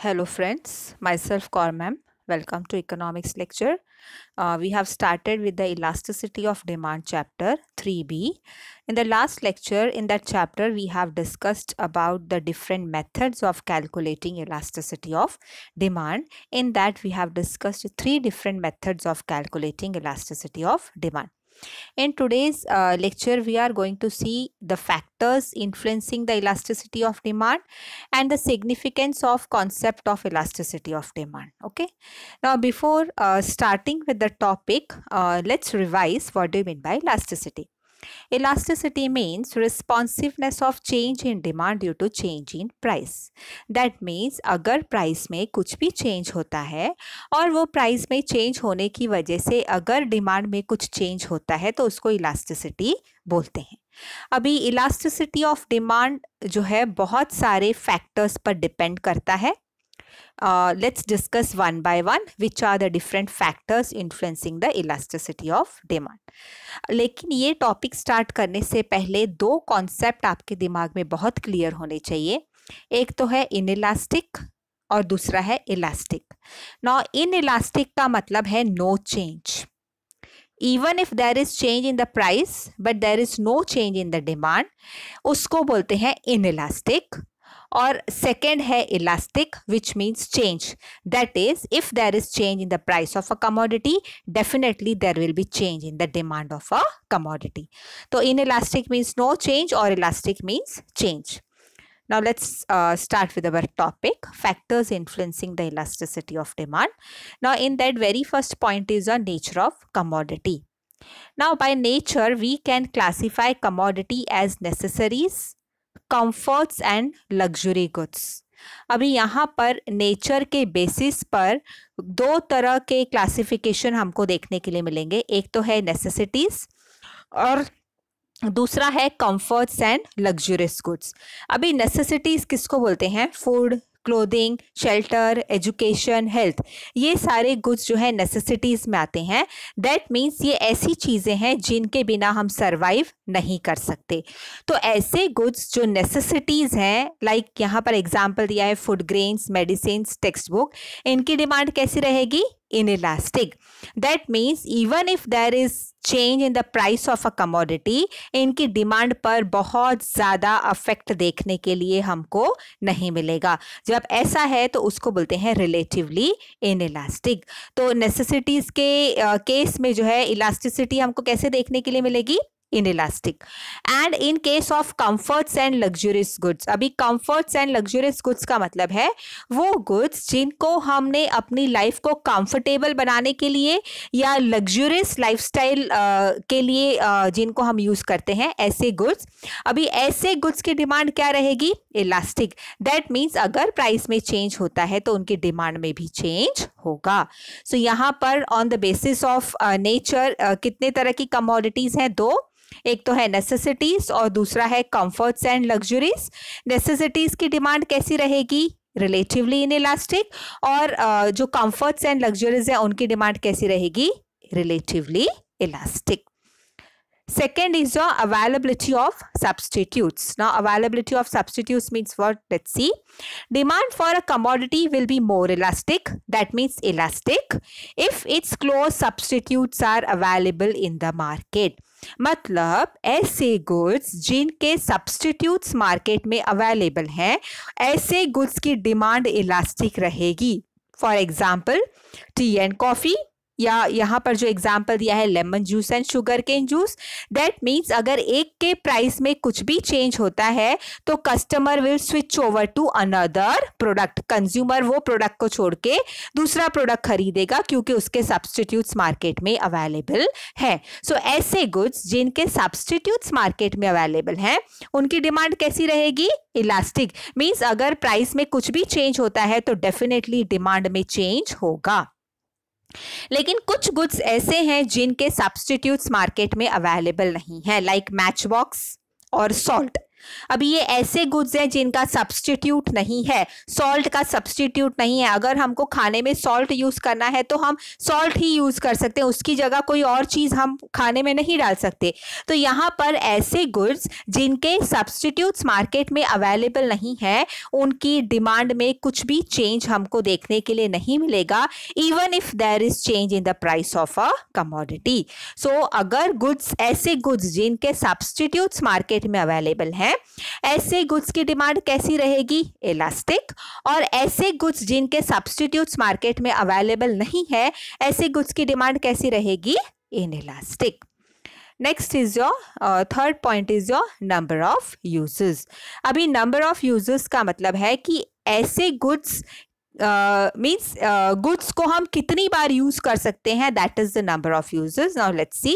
Hello friends, myself Kaur ma'am. Welcome to economics lecture. We have started with the elasticity of demand chapter 3b. In the last lecture in that chapter we have discussed about the different methods of calculating elasticity of demand. In that we have discussed three different methods of calculating elasticity of demand. In today's lecture, we are going to see the factors influencing the elasticity of demand and the significance of concept of elasticity of demand. Okay. Now, before starting with the topic, let's revise what do you mean by elasticity. Elasticity means responsiveness of change in demand due to change in price. That means अगर price में कुछ भी change होता है और वो price में change होने की वजह से अगर डिमांड में कुछ चेंज होता है तो उसको इलास्टिसिटी बोलते हैं. अभी इलास्टिसिटी ऑफ डिमांड जो है बहुत सारे फैक्टर्स पर डिपेंड करता है. Let's discuss one by one which are the different factors influencing the elasticity of demand. लेकिन ये टॉपिक स्टार्ट करने से पहले दो कॉन्सेप्ट आपके दिमाग में बहुत क्लियर होने चाहिए. एक तो है इनइलास्टिक और दूसरा है इलास्टिक. नाउ इनइलास्टिक का मतलब है no change. Even if there is change in the price but there is no change in the demand, उसको बोलते हैं inelastic. और सेकेंड है elastic which means change. That is if there is change in the price of a commodity definitely there will be change in the demand of a commodity. तो inelastic means no change और elastic means change. Now let's start with our topic, factors influencing the elasticity of demand. Now in that very first point is the nature of commodity. Now by nature we can classify commodity as necessaries, comforts and luxury goods. अभी यहाँ पर nature के basis पर दो तरह के classification हमको देखने के लिए मिलेंगे. एक तो है नेसेसिटीज और दूसरा है कंफर्ट्स एंड लग्जरियस गुड्स. अभी नेसेसिटीज किसको बोलते हैं? Food, clothing, shelter, education, health, ये सारे गुड्स जो है नेसेसिटीज़ में आते हैं. दैट मीन्स ये ऐसी चीज़ें हैं जिनके बिना हम सरवाइव नहीं कर सकते. तो ऐसे गुड्स जो नेसेसिटीज़ हैं, लाइक यहाँ पर एग्जांपल दिया है food grains, medicines, text book, इनकी डिमांड कैसी रहेगी? Inelastic. That means even if there is change in the price of a commodity, इनकी डिमांड पर बहुत ज़्यादा अफेक्ट देखने के लिए हमको नहीं मिलेगा. जब ऐसा है तो उसको बोलते हैं रिलेटिवली इनइलास्टिक. तो नेसेसिटीज़ के केस में जो है इलास्टिसिटी हमको कैसे देखने के लिए मिलेगी? Inelastic. And in case of comforts and luxurious goods, अभी कंफर्ट्स एंड लग्जरियस गुड्स का मतलब है वो गुड्स जिनको हमने अपनी लाइफ को कंफर्टेबल बनाने के लिए या लग्जरियस लाइफस्टाइल के लिए जिनको हम यूज़ करते हैं, ऐसे गुड्स. अभी ऐसे गुड्स की डिमांड क्या रहेगी? इलास्टिक. दैट मीन्स अगर प्राइस में चेंज होता है तो उनकी डिमांड में भी चेंज होगा. सो यहाँ पर on the basis of nature कितने तरह की कमोडिटीज़ हैं? दो. एक तो है नेसेसिटीज और दूसरा है कंफर्ट्स एंड लग्जरीज. नेसेसिटीज की डिमांड कैसी रहेगी? Relatively inelastic. और जो कंफर्ट्स एंड लग्जरीज है उनकी डिमांड कैसी रहेगी? Relatively elastic. Second is the availability of substitutes. Now availability of substitutes means what? Let's see. Demand for a commodity will be more elastic. That means elastic if its close substitutes are available in the market. मतलब ऐसे goods जिनके substitutes market में available हैं, ऐसे goods की demand elastic रहेगी. For example tea and coffee, या यहाँ पर जो एग्जाम्पल दिया है lemon juice and sugar cane juice. That means अगर एक के प्राइस में कुछ भी चेंज होता है तो customer will switch over to another product. Consumer वो प्रोडक्ट को छोड़ के दूसरा प्रोडक्ट खरीदेगा क्योंकि उसके सब्सटीट्यूट्स मार्केट में अवेलेबल है. सो ऐसे गुड्स जिनके सब्सटीट्यूट्स मार्केट में अवेलेबल हैं उनकी डिमांड कैसी रहेगी? इलास्टिक. मीन्स अगर प्राइस में कुछ भी चेंज होता है तो डेफिनेटली डिमांड में चेंज होगा. लेकिन कुछ गुड्स ऐसे हैं जिनके सब्सटीट्यूट्स मार्केट में अवेलेबल नहीं है, लाइक मैच बॉक्स और सॉल्ट. अभी ये ऐसे गुड्स हैं जिनका सब्स्टिट्यूट नहीं है, सॉल्ट का सब्स्टिट्यूट नहीं है। अगर हमको खाने में सॉल्ट यूज करना है तो हम सॉल्ट ही यूज कर सकते हैं, उसकी जगह कोई और चीज हम खाने में नहीं डाल सकते। तो यहाँ पर ऐसे गुड्स जिनके सब्स्टिट्यूट्स मार्केट में अवेलेबल नहीं है, उनकी डिमांड में कुछ भी चेंज हमको देखने के लिए नहीं मिलेगा, even if there is change in the price of a commodity. So अगर गुड्स, ऐसे गुड्स जिनके सब्स्टिट्यूट्स मार्केट में अवेलेबल हैं, ऐसे गुड्स की डिमांड कैसी रहेगी? इलास्टिक। और ऐसे गुड्स जिनके सब्स्टिट्यूट्स मार्केट में अवेलेबल नहीं है, ऐसे गुड्स की डिमांड कैसी रहेगी? Inelastic. Next is your third point is your number of uses. अभी नंबर ऑफ यूजेस का मतलब है कि ऐसे गुड्स मीन्स गुड्स को हम कितनी बार यूज कर सकते हैं, that is the number of uses. Now let's see,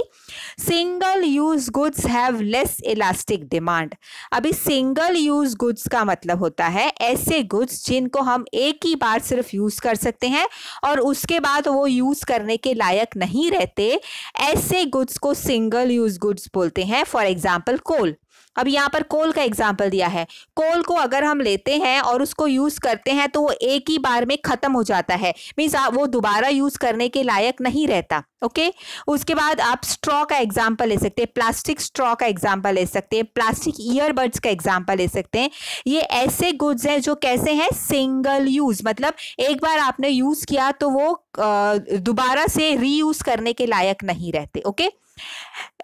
single use goods have less elastic demand. अभी सिंगल यूज गुड्स का मतलब होता है ऐसे गुड्स जिनको हम एक ही बार सिर्फ यूज कर सकते हैं और उसके बाद वो यूज करने के लायक नहीं रहते, ऐसे गुड्स को सिंगल यूज गुड्स बोलते हैं। फॉर एग्जाम्पल कोल। अब यहाँ पर कोल का एग्जाम्पल दिया है। कोल को अगर हम लेते हैं और उसको यूज करते हैं तो वो एक ही बार में खत्म हो जाता है, मीन्स वो दोबारा यूज करने के लायक नहीं रहता। ओके उसके बाद आप स्ट्रॉ का एग्जाम्पल ले सकते हैं, प्लास्टिक स्ट्रॉ का एग्जाम्पल ले सकते हैं, प्लास्टिक ईयरबड्स का एग्जाम्पल ले सकते हैं। ये ऐसे गुड्स हैं जो कैसे हैं? सिंगल यूज, मतलब एक बार आपने यूज किया तो वो दोबारा से रीयूज करने के लायक नहीं रहते। Okay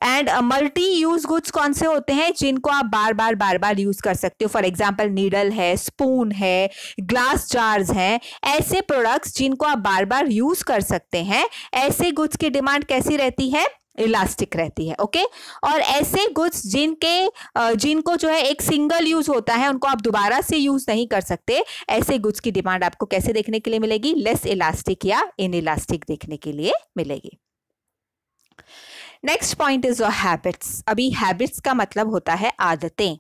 and multi use goods कौन से होते हैं? जिनको आप बार बार यूज कर सकते हो। फॉर एग्जांपल नीडल है, स्पून है, ग्लास जार्स हैं, ऐसे प्रोडक्ट्स जिनको आप बार बार यूज कर सकते हैं, ऐसे गुड्स की डिमांड कैसी रहती है? इलास्टिक रहती है। ओके और ऐसे गुड्स जिनको जो है एक सिंगल यूज होता है, उनको आप दोबारा से यूज नहीं कर सकते, ऐसे गुड्स की डिमांड आपको कैसे देखने के लिए मिलेगी? लेस इलास्टिक या इनइलास्टिक देखने के लिए मिलेगी। Next point is habits. अभी हैबिट्स का मतलब होता है आदतें।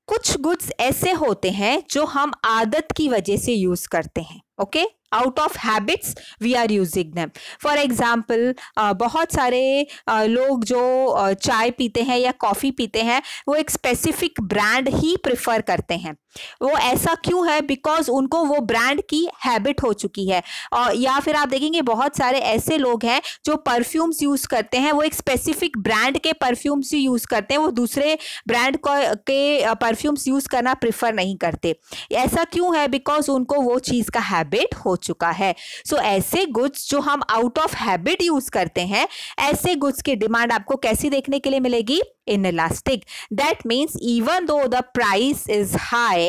कुछ गुड्स ऐसे होते हैं जो हम आदत की वजह से यूज करते हैं। Okay out of habits we are using them. For example बहुत सारे लोग जो चाय पीते हैं या कॉफ़ी पीते हैं, वो एक स्पेसिफिक ब्रांड ही प्रेफर करते हैं। वो ऐसा क्यों है? बिकॉज उनको वो ब्रांड की हैबिट हो चुकी है। या फिर आप देखेंगे बहुत सारे ऐसे लोग हैं जो परफ्यूम्स यूज़ करते हैं, वो एक स्पेसिफिक ब्रांड के परफ्यूम्स ही यूज़ करते हैं, वो दूसरे ब्रांड के परफ्यूम्स यूज़ करना प्रेफर नहीं करते। ऐसा क्यों है? बिकॉज उनको वो चीज़ का हैबिट हो चुका है। सो ऐसे गुड्स जो हम आउट ऑफ हैबिट यूज करते हैं, ऐसे गुड्स की डिमांड आपको कैसी देखने के लिए मिलेगी? Inelastic. That means even though the price is high,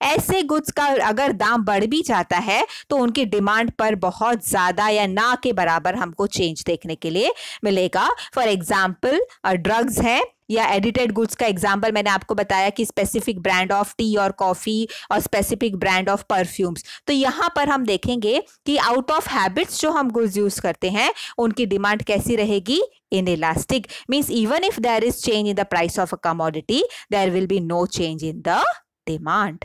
ऐसे गुड्स का अगर दाम बढ़ भी जाता है तो उनकी डिमांड पर बहुत ज्यादा या ना के बराबर हमको चेंज देखने के लिए मिलेगा। फॉर एग्जाम्पल ड्रग्स हैं या एडिटेड गुड्स का एग्जाम्पल मैंने आपको बताया कि स्पेसिफिक ब्रांड ऑफ टी और कॉफी और स्पेसिफिक ब्रांड ऑफ परफ्यूम्स। तो यहाँ पर हम देखेंगे कि आउट ऑफ हैबिट्स जो हम गुड्स यूज करते हैं, उनकी डिमांड कैसी रहेगी? Inelastic. Means even if there is change in the price of a commodity, there will be no change in the demand.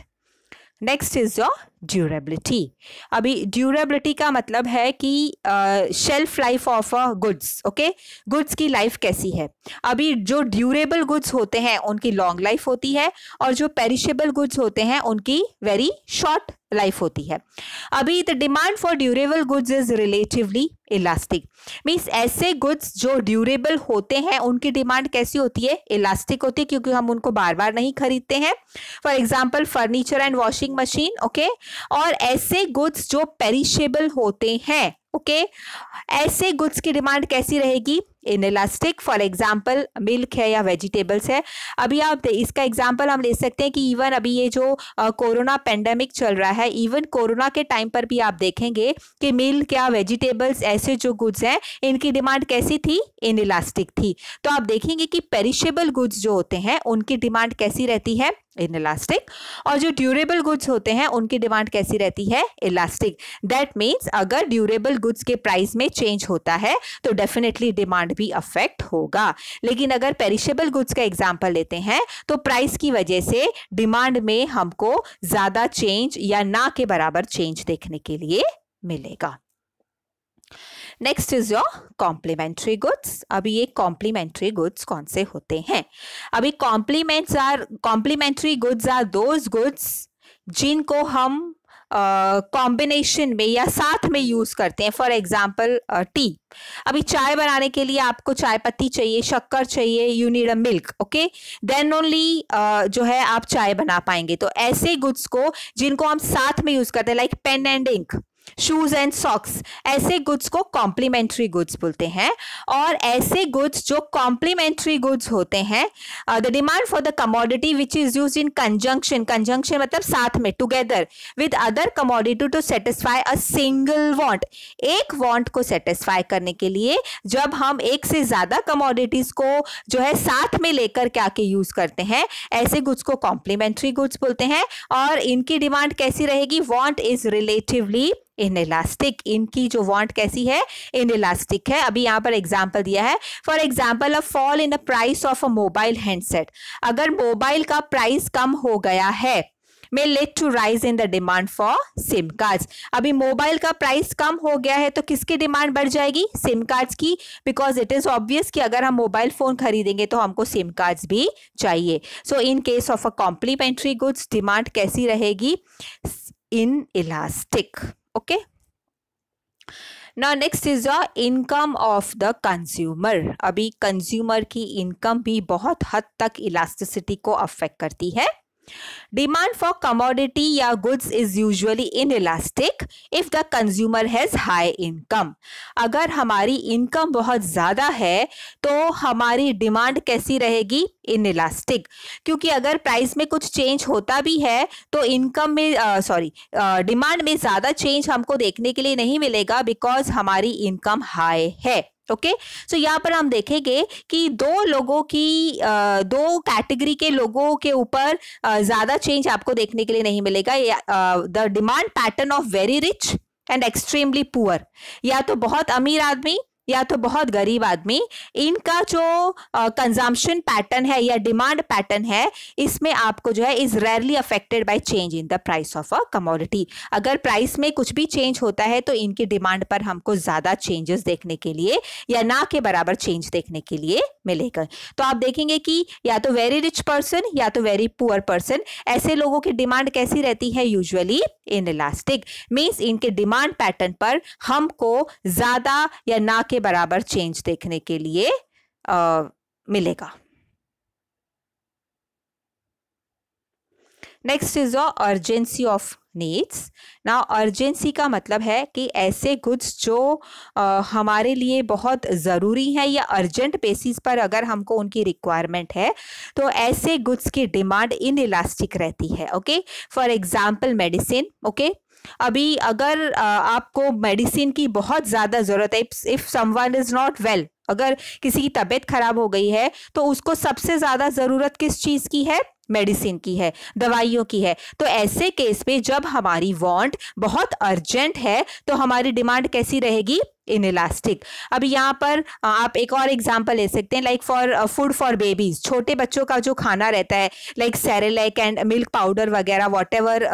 Next is your durability. अभी durability का मतलब है कि shelf life of a goods. Okay goods की life कैसी है? अभी जो ड्यूरेबल गुड्स होते हैं उनकी लॉन्ग लाइफ होती है और जो पेरिशेबल गुड्स होते हैं उनकी वेरी शॉर्ट लाइफ होती है। अभी the demand for durable goods is relatively elastic. Means ऐसे गुड्स जो ड्यूरेबल होते हैं उनकी डिमांड कैसी होती है? इलास्टिक होती है, क्योंकि हम उनको बार बार नहीं खरीदते हैं। For example furniture and washing machine. Okay और ऐसे गुड्स जो पेरिशेबल होते हैं, ओके ऐसे गुड्स की डिमांड कैसी रहेगी? इनइलास्टिक। फॉर एग्जाम्पल मिल्क है या वेजिटेबल्स है। अभी आप इसका एग्जाम्पल हम ले सकते हैं कि इवन अभी ये जो कोरोना पेंडेमिक चल रहा है, इवन कोरोना के टाइम पर भी आप देखेंगे कि मिल्क या वेजिटेबल्स ऐसे जो गुड्स हैं, इनकी डिमांड कैसी थी? इनइलास्टिक थी। तो आप देखेंगे कि पेरिशेबल गुड्स जो होते हैं उनकी डिमांड कैसी रहती है? इनइलास्टिक। और जो ड्यूरेबल गुड्स होते हैं उनकी डिमांड कैसी रहती है? इलास्टिक। दैट मीन्स अगर ड्यूरेबल गुड्स के प्राइस में चेंज होता है तो डेफिनेटली डिमांड भी अफेक्ट होगा। लेकिन अगर पेरिशेबल गुड्स का एग्जांपल लेते हैं तो प्राइस की वजह से डिमांड में हमको ज्यादा चेंज या ना के बराबर चेंज देखने के लिए मिलेगा। Next is your complementary goods. अभी ये कॉम्प्लीमेंट्री गुड्स कौन से होते हैं? अभी complementary goods are those goods जिनको हम कॉम्बिनेशन में या साथ में यूज करते हैं। For example T. अभी चाय बनाने के लिए आपको चाय पत्ती चाहिए, शक्कर चाहिए, you need a milk, okay, then only जो है आप चाय बना पाएंगे। तो ऐसे गुड्स को जिनको हम साथ में यूज करते हैं, like pen and ink, shoes and socks, ऐसे गुड्स को कॉम्प्लीमेंट्री गुड्स बोलते हैं। और ऐसे गुड्स जो कॉम्प्लीमेंट्री गुड्स होते हैं, the demand for the commodity which is used in conjunction, conjunction मतलब साथ में, together with other commodity to satisfy a single want, एक वांट को सेटिस्फाई करने के लिए जब हम एक से ज्यादा कमोडिटीज को जो है साथ में लेकर के आके यूज करते हैं, ऐसे गुड्स को कॉम्प्लीमेंट्री गुड्स बोलते हैं। और इनकी डिमांड कैसी रहेगी? Want is relatively inelastic. इनकी जो वांट कैसी है? इनइलास्टिक है। अभी यहाँ पर एग्जांपल दिया है, for example a fall in the price of a mobile handset. अगर मोबाइल का प्राइस कम हो गया है, may lead to rise in the demand for SIM cards. अभी मोबाइल का प्राइस कम हो गया है तो किसकी डिमांड बढ़ जाएगी? सिम कार्ड्स की, बिकॉज इट इज ऑब्वियस कि अगर हम मोबाइल फोन खरीदेंगे तो हमको सिम कार्ड्स भी चाहिए। So in case of a complementary goods demand कैसी रहेगी? Inelastic. Okay, now next is the income of the consumer. अभी कंज्यूमर की इनकम भी बहुत हद तक इलास्टिसिटी को अफेक्ट करती है। डिमांड फॉर कमोडिटी या goods is usually inelastic if the consumer has high income. अगर हमारी इनकम बहुत ज्यादा है तो हमारी डिमांड कैसी रहेगी? इनइलास्टिक। क्योंकि अगर प्राइस में कुछ चेंज होता भी है तो इनकम में डिमांड में ज्यादा चेंज हमको देखने के लिए नहीं मिलेगा, बिकॉज हमारी इनकम हाई है। ओके, सो यहाँ पर हम देखेंगे कि दो कैटेगरी के लोगों के ऊपर ज्यादा चेंज आपको देखने के लिए नहीं मिलेगा। The demand pattern of very rich and extremely poor, या तो बहुत अमीर आदमी या तो बहुत गरीब आदमी, इनका जो कंजम्पशन पैटर्न है या डिमांड पैटर्न है, इसमें आपको जो है is rarely affected by change in the price of a commodity. अगर प्राइस में कुछ भी चेंज होता है तो इनकी डिमांड पर हमको ज्यादा चेंजेस देखने के लिए या ना के बराबर चेंज देखने के लिए मिलेगा। तो आप देखेंगे कि या तो वेरी रिच पर्सन या तो वेरी पुअर पर्सन, ऐसे लोगों की डिमांड कैसी रहती है? Usually inelastic. मींस इनके डिमांड पैटर्न पर हमको ज्यादा या ना के बराबर चेंज देखने के लिए मिलेगा। Next is urgency of needs. Now urgency का मतलब है कि ऐसे गुड्स जो हमारे लिए बहुत ज़रूरी हैं या अर्जेंट बेसिस पर अगर हमको उनकी रिक्वायरमेंट है तो ऐसे गुड्स की डिमांड इनइलास्टिक रहती है। Okay, for example medicine. Okay, अभी अगर आपको मेडिसिन की बहुत ज़्यादा ज़रूरत है, if someone is not well, अगर किसी की तबीयत खराब हो गई है तो उसको सबसे ज़्यादा ज़रूरत किस चीज़ की है? मेडिसिन की है, दवाइयों की है। तो ऐसे केस में जब हमारी वांट बहुत अर्जेंट है तो हमारी डिमांड कैसी रहेगी? इनइलास्टिक। अभी यहाँ पर आप एक और एग्जांपल ले सकते हैं, like for food for babies, छोटे बच्चों का जो खाना रहता है, like Cerelac and milk powder वगैरह व्हाटएवर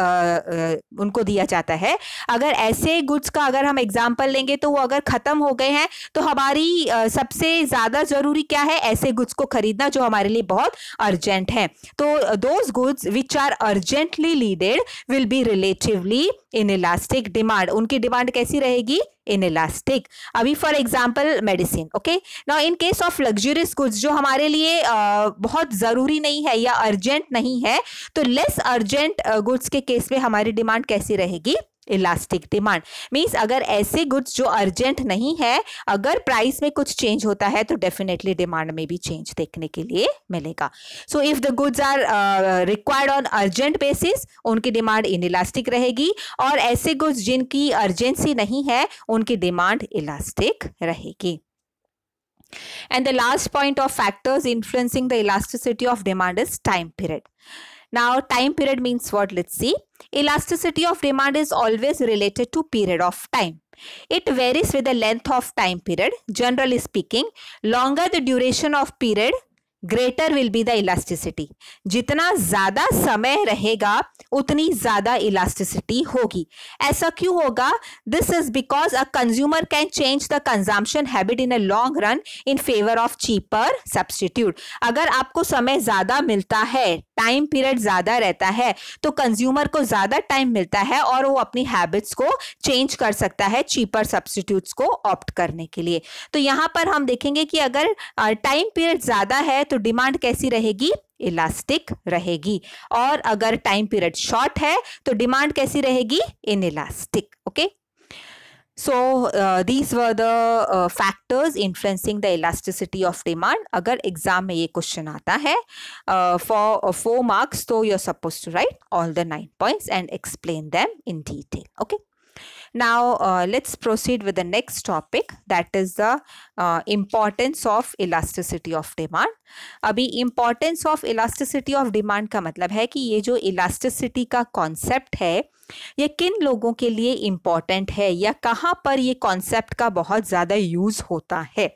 उनको दिया जाता है। अगर ऐसे गुड्स का अगर हम एग्जांपल लेंगे तो वो अगर खत्म हो गए हैं तो हमारी सबसे ज्यादा जरूरी क्या है? ऐसे गुड्स को खरीदना जो हमारे लिए बहुत अर्जेंट है। तो those goods which are urgently needed will be relatively inelastic demand. उनकी डिमांड कैसी रहेगी? इनइलास्टिक। अभी for example medicine. Okay, now in case of luxurious goods जो हमारे लिए बहुत जरूरी नहीं है या अर्जेंट नहीं है, तो लेस अर्जेंट गुड्स के केस में हमारी डिमांड कैसी रहेगी? Elastic demand. मींस अगर ऐसे गुड्स जो अर्जेंट नहीं है, अगर प्राइस में कुछ चेंज होता है तो डेफिनेटली डिमांड में भी चेंज देखने के लिए मिलेगा। So if the goods are required on urgent basis, उनकी डिमांड इनइलास्टिक रहेगी, और ऐसे गुड्स जिनकी अर्जेंसी नहीं है उनकी डिमांड इलास्टिक रहेगी। And the last point of factors influencing the elasticity of demand is time period. Now, time period means what? Let's see. Elasticity of demand is always related to period of time. It varies with the length of time period. Generally speaking, longer the duration of period, greater will be the elasticity. जितना ज्यादा समय रहेगा उतनी ज्यादा elasticity होगी। ऐसा क्यों होगा? This is because a consumer can change the consumption habit in a long run in favour of cheaper substitute. अगर आपको समय ज्यादा मिलता है, टाइम पीरियड ज्यादा रहता है, तो कंज्यूमर को ज्यादा टाइम मिलता है और वो अपनी हैबिट्स को चेंज कर सकता है चीपर सब्स्टिट्यूट्स को ऑप्ट करने के लिए। तो यहाँ पर हम देखेंगे कि अगर टाइम पीरियड ज्यादा है तो डिमांड कैसी रहेगी? इलास्टिक रहेगी। और अगर टाइम पीरियड शॉर्ट है तो डिमांड कैसी रहेगी? Inelastic. Okay, so these were the factors influencing the elasticity of demand. अगर एग्जाम में ये क्वेश्चन आता है for 4 marks, तो you're supposed to write all the 9 points and explain them in detail. Okay, now let's proceed with the next topic, that is the importance of elasticity of demand. अभी importance of elasticity of demand का मतलब है कि ये जो elasticity का concept है ये किन लोगों के लिए इम्पॉर्टेंट है या कहाँ पर ये कॉन्सेप्ट का बहुत ज़्यादा यूज होता है.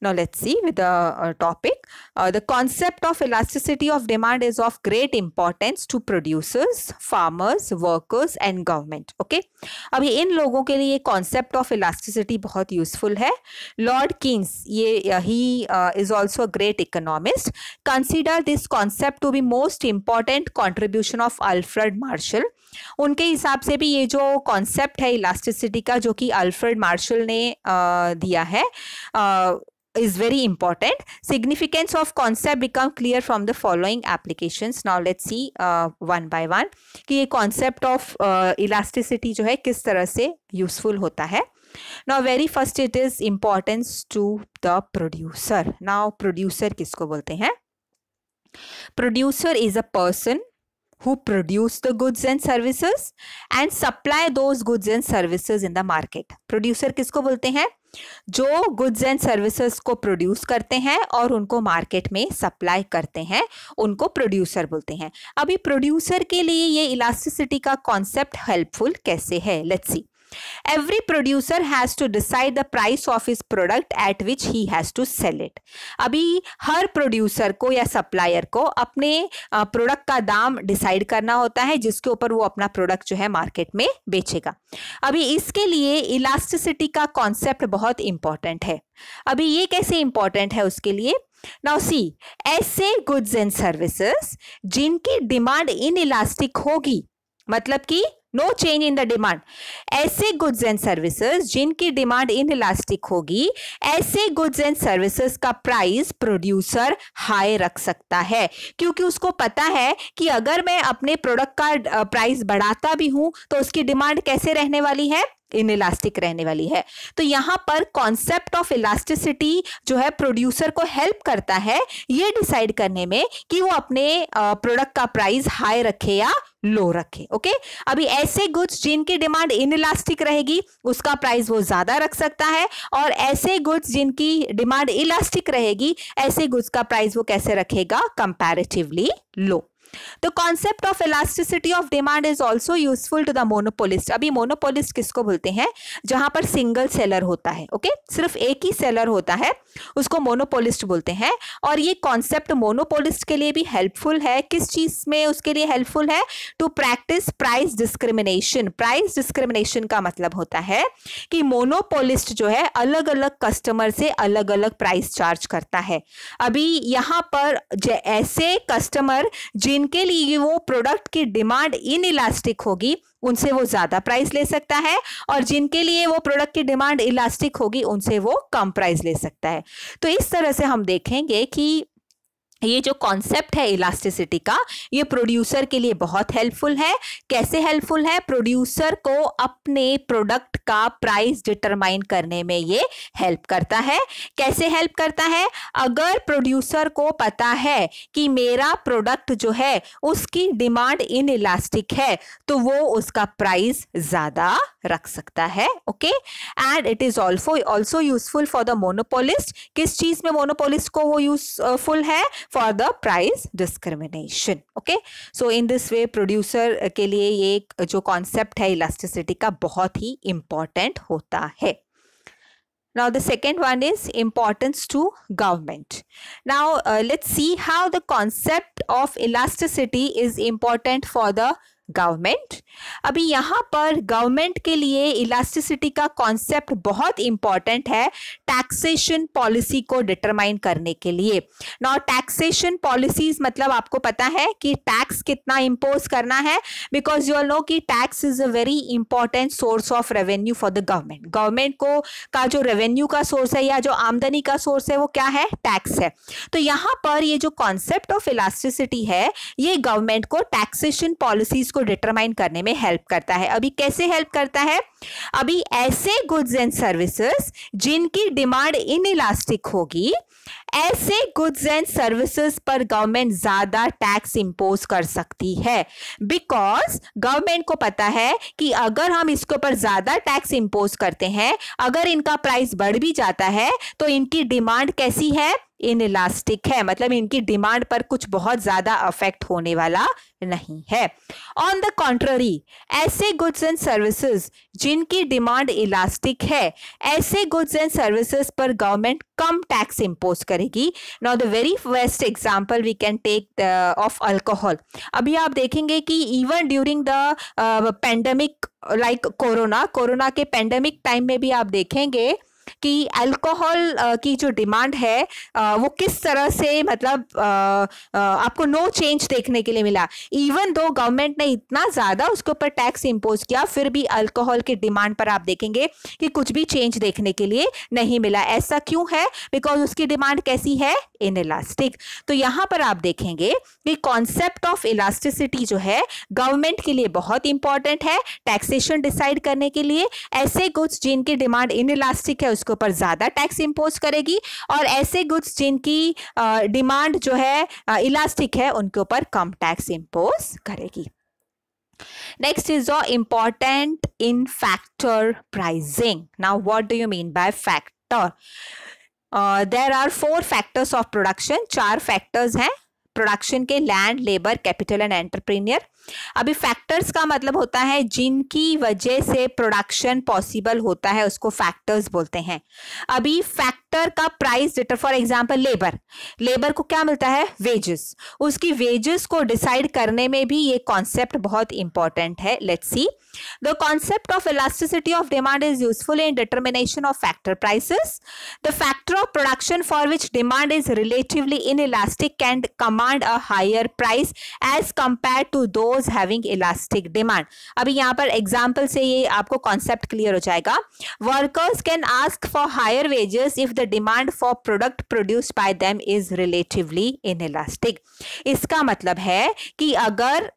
Now let's see with the topic. The concept of elasticity of demand is of great importance to producers, farmers, workers and government. Okay. अभी इन लोगों के लिए concept of elasticity बहुत useful है. Lord Keynes, he is also a great economist. Consider this concept to be most important contribution of Alfred Marshall. उनके हिसाब से भी ये जो कॉन्सेप्ट है इलास्टिसिटी का जो कि अल्फ्रेड मार्शल ने दिया है is very important. Significance of concept become clear from the following applications. Now let's see one by one कि ये concept of elasticity जो है किस तरह से useful होता है. Now very first it is importance to the producer. Now producer किसको बोलते हैं? Producer is a person who produce the goods and services and supply those goods and services in the market. Producer किसको बोलते हैं? जो goods and services को produce करते हैं और उनको market में supply करते हैं उनको producer बोलते हैं. अभी producer के लिए ये elasticity का concept helpful कैसे है? Let's see. Every producer has to decide the price of his product at which he has to sell it. अभी हर प्रोड्यूसर को या सप्लायर को अपने प्रोडक्ट का दाम डिसाइड करना होता है जिसके ऊपर वो अपना प्रोडक्ट जो है मार्केट में बेचेगा. अभी इसके लिए इलास्टिसिटी का कॉन्सेप्ट बहुत इंपॉर्टेंट है. अभी ये कैसे इंपॉर्टेंट है उसके लिए? Now see, ऐसे गुड्स एंड सर्विसेज जिनकी डिमांड इनइलास्टिक होगी, मतलब कि no change in the demand, ऐसे गुड्स एंड सर्विसेज जिनकी डिमांड इनइलास्टिक होगी, ऐसे गुड्स एंड सर्विसेज का प्राइस प्रोड्यूसर हाई रख सकता है क्योंकि उसको पता है कि अगर मैं अपने प्रोडक्ट का प्राइस बढ़ाता भी हूं तो उसकी डिमांड कैसे रहने वाली है? इनइलास्टिक रहने वाली है. तो यहाँ पर कॉन्सेप्ट ऑफ इलास्टिसिटी जो है प्रोड्यूसर को हेल्प करता है ये डिसाइड करने में कि वो अपने प्रोडक्ट का प्राइस हाई रखे या लो रखे. ओके, अभी ऐसे गुड्स जिनकी डिमांड इनइलास्टिक रहेगी उसका प्राइस वो ज्यादा रख सकता है और ऐसे गुड्स जिनकी डिमांड इलास्टिक रहेगी ऐसे गुड्स का प्राइस वो कैसे रखेगा? Comparatively low. The concept of elasticity of demand is also useful to the monopolist. अभी मोनोपोलिस्ट किसको बोलते हैं? जहां पर सिंगल सेलर होता है. ओके, सिर्फ एक ही सेलर होता है उसको मोनोपोलिस्ट बोलते हैं. और ये कॉन्सेप्ट मोनोपोलिस्ट के लिए भी हेल्पफुल है. किस चीज में उसके लिए हेल्पफुल है? To practice price discrimination. Price discrimination का मतलब होता है कि मोनोपोलिस्ट जो है अलग अलग कस्टमर से अलग अलग प्राइस चार्ज करता है. अभी यहाँ पर ऐसे कस्टमर जिनके लिए वो प्रोडक्ट की डिमांड इनइलास्टिक होगी उनसे वो ज्यादा प्राइस ले सकता है और जिनके लिए वो प्रोडक्ट की डिमांड इलास्टिक होगी उनसे वो कम प्राइस ले सकता है. तो इस तरह से हम देखेंगे कि ये जो कॉन्सेप्ट है इलास्टिसिटी का ये प्रोड्यूसर के लिए बहुत हेल्पफुल है. कैसे हेल्पफुल है? प्रोड्यूसर को अपने प्रोडक्ट का प्राइस डिटरमाइन करने में ये हेल्प करता है. कैसे हेल्प करता है? अगर प्रोड्यूसर को पता है कि मेरा प्रोडक्ट जो है उसकी डिमांड इनइलास्टिक है तो वो उसका प्राइस ज्यादा रख सकता है. Okay, and it is also useful for the monopolist. किस चीज में मोनोपोलिस्ट को वो यूजफुल है? for the price discrimination. Okay, so in this way producer के लिए ये जो concept है elasticity का बहुत ही important होता है. Now the second one is importance to government. Now let's see how the concept of elasticity is important for the government. अभी यहाँ पर गवर्नमेंट के लिए इलास्टिसिटी का कॉन्सेप्ट बहुत इंपॉर्टेंट है टैक्सेशन पॉलिसी को डिटरमाइन करने के लिए. नाउ टैक्सेशन पॉलिसीज मतलब आपको पता है कि टैक्स कितना इम्पोज करना है, बिकॉज यू ऑल नो कि tax is a very important source of revenue for the government. Government को का जो रेवेन्यू का सोर्स है या जो आमदनी का सोर्स है वो क्या है, टैक्स है. तो यहाँ पर ये जो कॉन्सेप्ट ऑफ इलास्टिसिटी है ये गवर्नमेंट को टैक्सेशन पॉलिसीज डिटरमाइन करने में हेल्प करता है. अभी कैसे हेल्प करता है? अभी ऐसे गुड्स एंड सर्विसेज जिनकी डिमांड इनइलास्टिक होगी, ऐसे गुड्स एंड सर्विसेज पर गवर्नमेंट ज्यादा टैक्स इंपोज कर सकती है, बिकॉज गवर्नमेंट को पता है कि अगर हम इसके ऊपर ज्यादा टैक्स इंपोज करते हैं, अगर इनका प्राइस बढ़ भी जाता है तो इनकी डिमांड कैसी है, इनइलास्टिक है. मतलब इनकी डिमांड पर कुछ बहुत ज्यादा अफेक्ट होने वाला नहीं है. ऑन द कॉन्ट्ररी, ऐसे गुड्स एंड सर्विसेज जिनकी डिमांड इलास्टिक है, ऐसे गुड्स एंड सर्विसेज पर गवर्नमेंट कम टैक्स इंपोज करेगी. Now the very first example we can take of alcohol. अभी आप देखेंगे कि even during the pandemic like corona के पेंडेमिक टाइम में भी आप देखेंगे कि अल्कोहल की जो डिमांड है वो किस तरह से मतलब आपको नो चेंज देखने के लिए मिला. इवन दो गवर्नमेंट ने इतना ज़्यादा उसके ऊपर टैक्स इंपोज किया, फिर भी अल्कोहल की डिमांड पर आप देखेंगे कि कुछ भी चेंज देखने के लिए नहीं मिला. ऐसा क्यों है? बिकॉज उसकी डिमांड कैसी है, इनइलास्टिक. तो यहाँ पर आप देखेंगे कि कॉन्सेप्ट ऑफ इलास्टिसिटी जो है गवर्नमेंट के लिए बहुत इंपॉर्टेंट है टैक्सेशन डिसाइड करने के लिए. ऐसे गुड्स जिनकी डिमांड इनइलास्टिक है उसके ऊपर ज्यादा टैक्स इंपोज करेगी, और ऐसे गुड्स जिनकी डिमांड जो है इलास्टिक है उनके ऊपर कम टैक्स इंपोज करेगी. Next is important in factor pricing. Now what do you mean by factor? There are 4 factors of production. 4 factors हैं प्रोडक्शन के, land, labour, capital and entrepreneur. अभी फैक्टर्स का मतलब होता है जिनकी वजह से प्रोडक्शन पॉसिबल होता है, उसको फैक्टर्स बोलते हैं. अभी फैक्टर का price deter, for example labour को क्या मिलता है, वेजेस. उसकी वेजेस को डिसाइड करने में भी ये कॉन्सेप्ट बहुत इंपॉर्टेंट है. Let's see. The concept of elasticity of demand is useful in determination of factor prices. The factor of production for which demand is relatively inelastic can command a higher price as compared to those having elastic demand. अभी यहाँ पर example से ये आपको concept clear हो जाएगा. Workers can ask for higher wages if the demand for product produced by them is relatively inelastic. इसका मतलब है कि अगर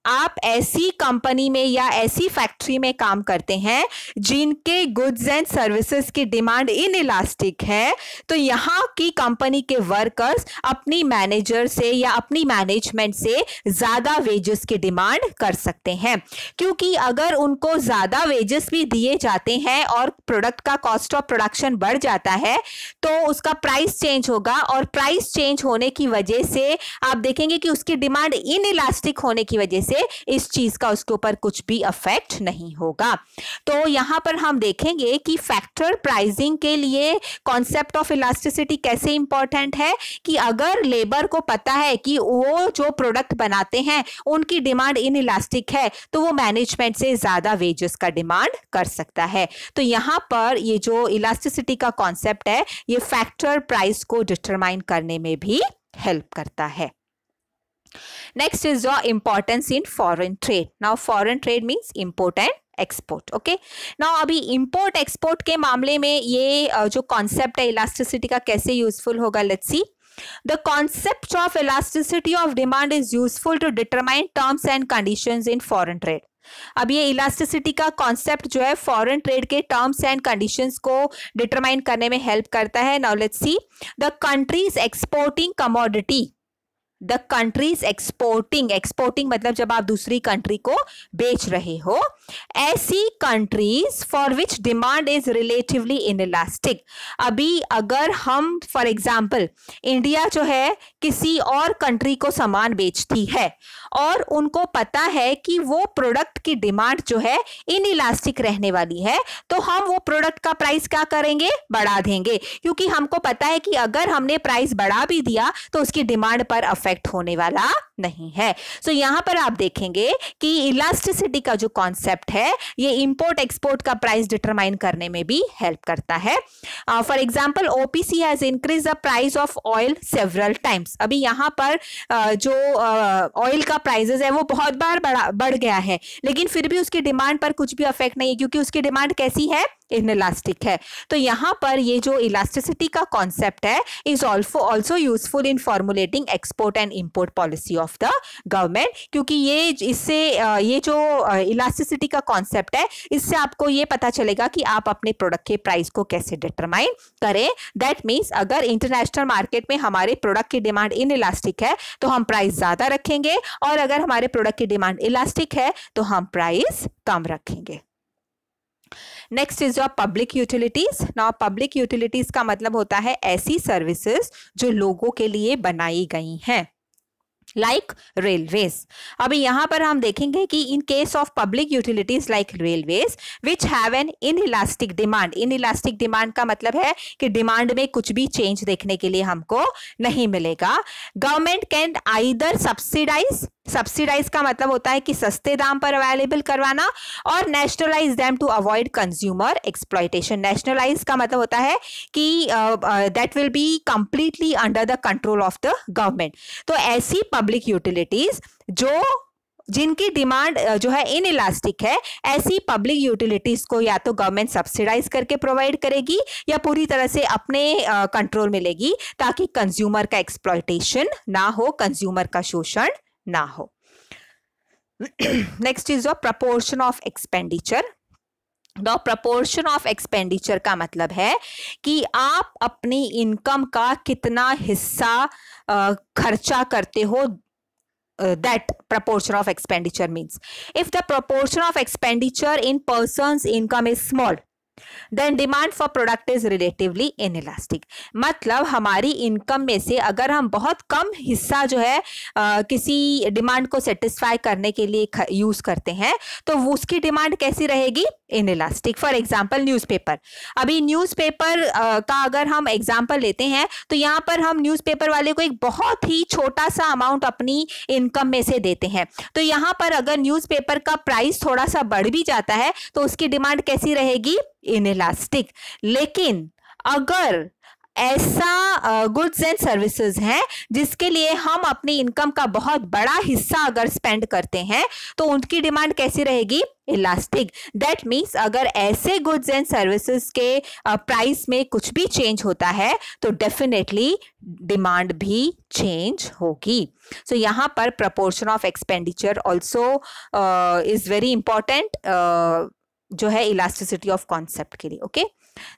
आप ऐसी कंपनी में या ऐसी फैक्ट्री में काम करते हैं जिनके गुड्स एंड सर्विसेज की डिमांड इनइलास्टिक है, तो यहाँ की कंपनी के वर्कर्स अपनी मैनेजर से या अपनी मैनेजमेंट से ज़्यादा वेजेस की डिमांड कर सकते हैं. क्योंकि अगर उनको ज़्यादा वेजेस भी दिए जाते हैं और प्रोडक्ट का कॉस्ट ऑफ प्रोडक्शन बढ़ जाता है तो उसका प्राइस चेंज होगा, और प्राइस चेंज होने की वजह से आप देखेंगे कि उसकी डिमांड इनइलास्टिक होने की वजह से इस चीज का उसके ऊपर कुछ भी अफेक्ट नहीं होगा. तो यहां पर हम देखेंगे कि फैक्टर प्राइसिंग के लिए कॉन्सेप्ट ऑफ इलास्टिसिटी कैसे इंपॉर्टेंट है कि अगर लेबर को पता है कि वो जो प्रोडक्ट बनाते हैं उनकी डिमांड इनइलास्टिक है तो वो मैनेजमेंट से ज्यादा वेजेस का डिमांड कर सकता है. तो यहां पर ये जो इलास्टिसिटी का कॉन्सेप्ट है ये फैक्टर प्राइस को डिटरमाइन करने में भी हेल्प करता है. Next is your importance in foreign trade. Now foreign trade means import and export. Okay. Now अभी import export के मामले में ये जो concept है elasticity का कैसे useful होगा, let's see. The concept of elasticity of demand is useful to determine terms and conditions in foreign trade. अब ये इलास्टिसिटी का कॉन्सेप्ट जो है फॉरेन ट्रेड के टर्म्स एंड कंडीशंस को डिटरमाइन करने में हेल्प करता है. Now let's see. The countries exporting commodity, the countries exporting मतलब जब आप दूसरी कंट्री को बेच रहे हो, ऐसी countries for which demand is relatively inelastic. अभी अगर हम फॉर एग्जांपल इंडिया जो है किसी और कंट्री को सामान बेचती है और उनको पता है कि वो प्रोडक्ट की डिमांड जो है इनइलास्टिक रहने वाली है, तो हम वो प्रोडक्ट का प्राइस क्या करेंगे, बढ़ा देंगे, क्योंकि हमको पता है कि अगर हमने प्राइस बढ़ा भी दिया तो उसकी डिमांड पर अफेक्ट होने वाला नहीं है। सो यहां पर आप देखेंगे कि इलास्टिसिटी का जो कॉन्सेप्ट है ये इंपोर्ट एक्सपोर्ट का प्राइस डिटरमाइन करने में भी हेल्प करता है। For example OPC has increase the price of oil several times. अभी यहां पर जो ऑयल का प्राइसेस है वो बहुत बार बढ़ गया है, लेकिन फिर भी उसकी डिमांड पर कुछ भी अफेक्ट नहीं है, क्योंकि उसकी डिमांड कैसी है, इनइलास्टिक है। तो यहाँ पर ये जो इलास्टिसिटी का कॉन्सेप्ट है is also useful in formulating export and import policy of the government, क्योंकि ये जो इलास्टिसिटी का कॉन्सेप्ट है इससे आपको ये पता चलेगा कि आप अपने प्रोडक्ट के प्राइस को कैसे डिटरमाइन करें। दैट मीन्स अगर इंटरनेशनल मार्केट में हमारे प्रोडक्ट की डिमांड इनइलास्टिक है तो हम प्राइस ज्यादा रखेंगे, और अगर हमारे प्रोडक्ट की डिमांड इलास्टिक है तो हम प्राइस कम रखेंगे। Next is your public utilities. Now public utilities का मतलब होता है ऐसी सर्विसेज जो लोगों के लिए बनाई गई हैं, लाइक रेलवेज। अभी यहां पर हम देखेंगे कि इन case of public utilities like railways which have an inelastic demand, inelastic demand का मतलब है कि डिमांड में कुछ भी चेंज देखने के लिए हमको नहीं मिलेगा। गवर्नमेंट कैन आइदर सब्सिडाइज का मतलब होता है कि सस्ते दाम पर अवेलेबल करवाना, और nationalise them to avoid consumer exploitation. Nationalise का मतलब होता है कि that will be completely under the control of the government. तो ऐसी पब्लिक यूटिलिटीज जिनकी डिमांड जो है इनइलास्टिक है, ऐसी पब्लिक यूटिलिटीज को या तो गवर्नमेंट सब्सिडाइज करके प्रोवाइड करेगी या पूरी तरह से अपने कंट्रोल में लेगी, ताकि कंज्यूमर का एक्सप्लॉयटेशन ना हो, कंज्यूमर का शोषण ना हो। Next is the proportion of expenditure. The proportion of expenditure का मतलब है कि आप अपनी इनकम का कितना हिस्सा खर्चा करते हो। That proportion of expenditure means if the proportion of expenditure in person's income is small, then demand for product is relatively inelastic। मतलब हमारी इनकम में से अगर हम बहुत कम हिस्सा जो है किसी डिमांड को सेटिस्फाई करने के लिए यूज करते हैं, तो उसकी डिमांड कैसी रहेगी, इनइलास्टिक। For example newspaper. अभी न्यूज़पेपर का अगर हम एग्जांपल लेते हैं तो यहाँ पर हम न्यूज़पेपर वाले को एक बहुत ही छोटा सा अमाउंट अपनी इनकम में से देते हैं, तो यहाँ पर अगर न्यूज़पेपर का प्राइस थोड़ा सा बढ़ भी जाता है तो उसकी डिमांड कैसी रहेगी, इनइलास्टिक। लेकिन अगर ऐसा गुड्स एंड सर्विसेज हैं जिसके लिए हम अपनी इनकम का बहुत बड़ा हिस्सा अगर स्पेंड करते हैं तो उनकी डिमांड कैसी रहेगी, इलास्टिक। दैट मीन्स अगर ऐसे गुड्स एंड सर्विसेज के प्राइस में कुछ भी चेंज होता है तो डेफिनेटली डिमांड भी चेंज होगी। सो यहाँ पर proportion of expenditure also is very important जो है इलास्टिसिटी ऑफ कॉन्सेप्ट के लिए। ओके,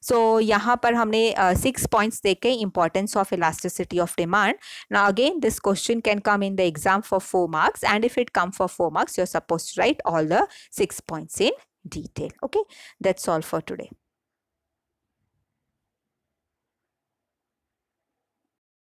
सो यहाँ पर हमने 6 पॉइंट्स देखे importance of elasticity of demand. Now again this question can come in the exam for 4 marks, and if it come for 4 marks you are supposed to write all the 6 points in detail. Okay, that's all for today.